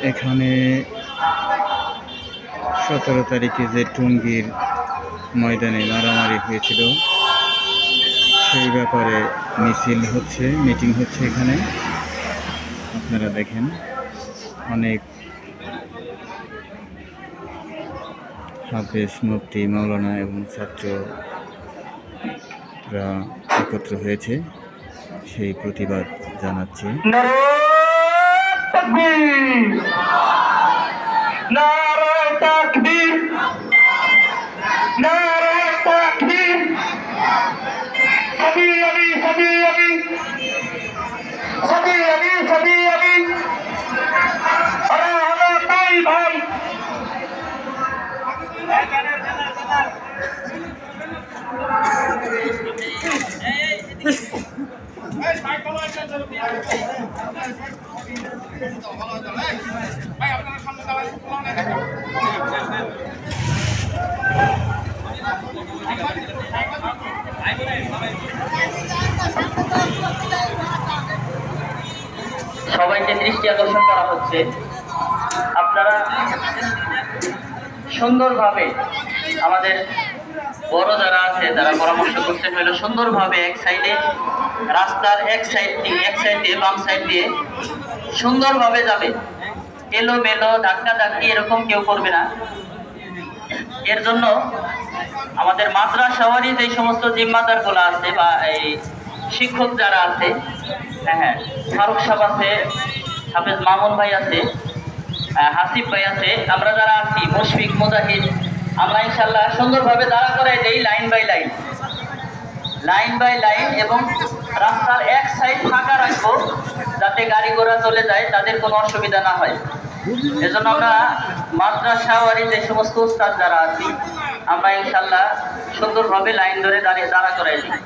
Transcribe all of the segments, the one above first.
এখানে 17 তারিখে যে টুঙ্গির ময়দানে মারামারি হয়েছিল সেই ব্যাপারে মিছিল হচ্ছে, মিটিং হচ্ছে এখানে। আপনারা দেখেন অনেক হাফেজ, মুফতি, মাওলানা এবং ছাত্ররা একত্র হয়েছে, সেই প্রতিবাদ জানাচ্ছে। সবাইকে দৃষ্টি আকর্ষণ করা হচ্ছে, আপনারা সুন্দরভাবে, আমাদের বড় যারা আছে তারা পরামর্শ করতে হলো সুন্দরভাবে এক সাইডে, রাস্তার এক সাইড দিয়ে বাম সাইড দিয়ে সুন্দরভাবে যাবে। এলোমেলো ধাক্কা ধাক্কি এরকম কেউ করবে না। এর জন্য আমাদের মাদ্রাসাওয়ারই যে সমস্ত জিম্মাদারগুলো আছে বা এই শিক্ষক যারা আছে, হ্যাঁ ফারুক সাহেব আছে, হাফেজ মামুন ভাই আছে, হাসিফ ভাই আছে, আমরা যারা আছি মুশফিক, মুজাহিদ, আমরা ইনশাল্লাহ সুন্দরভাবে দাঁড়া করাই দেই লাইন বাই লাইন, এবং রাস্তার এক সাইড ফাঁকা রাখবো যাতে গাড়ি ঘোড়া চলে যায়, তাদের কোনো অসুবিধা না হয়। এজন্য আমরা মাদ্রাসাওয়ারি যে সমস্ত উস্তাদ যারা আছি আমরা ইনশাল্লাহ সুন্দরভাবে লাইন ধরে দাঁড়া করাই দিই।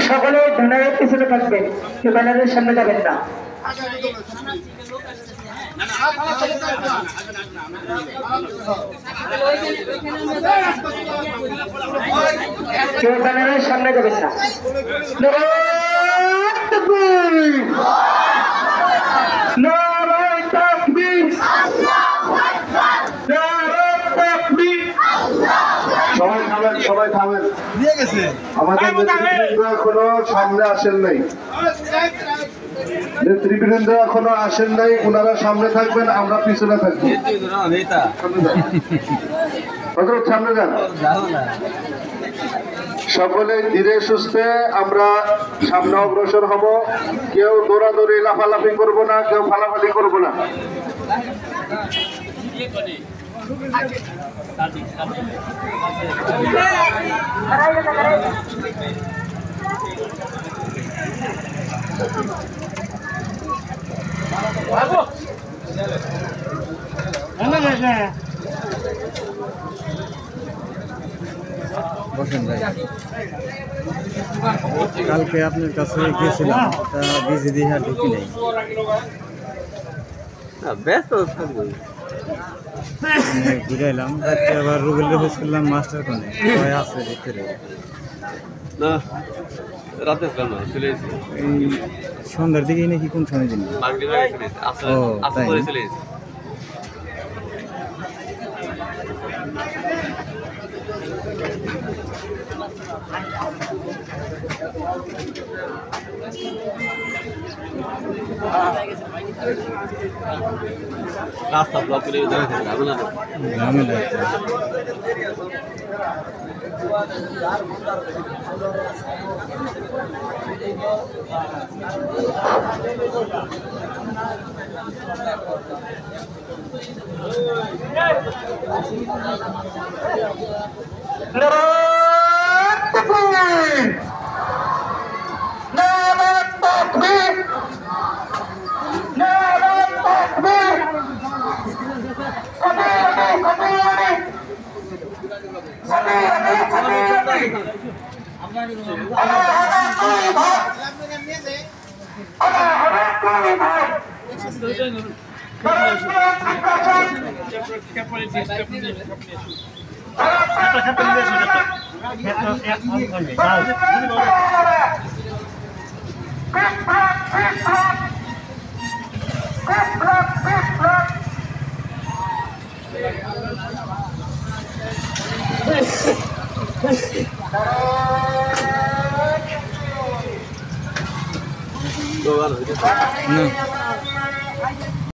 সকলে ব্যানারের পিছনে থাকবেন, কেউ ব্যানারের সামনে যাবেন না। কেউ ব্যানারের সামনে যাবেন না। সবাই থামেন। আমাদের নেতৃবৃন্দ এখনো সামনে আসেন নাই, ওনারা সামনে থাকবেন, আমরা পিছনে থাকবো। সামনে যান, সকলে ধীরে সুস্থে আমরা সামনে অগ্রসর হব। কেউ দৌড়াদৌড়ি লাফালাফি করবো না, কেউ ফালাফালি করবো না। বসেন ভাই, কালকে আপনার কাছে গেছিলাম, তা বিজি দিয়ে আর ঢুকি নেই। ব্যস্ত থাকবো, ঘুরাইলাম, রাত্রে আবার রুবেল রেফেস করলাম মাস্টার কোনে আছে ভিতরে না, রাতে চলে এসেছি এই সন্ধ্যার দিকেই নাকি, কোন সময় দিন? ও তাই, চলে এসেছি। রাস্তা ব্লক করে ঝামেলা Dua kan? না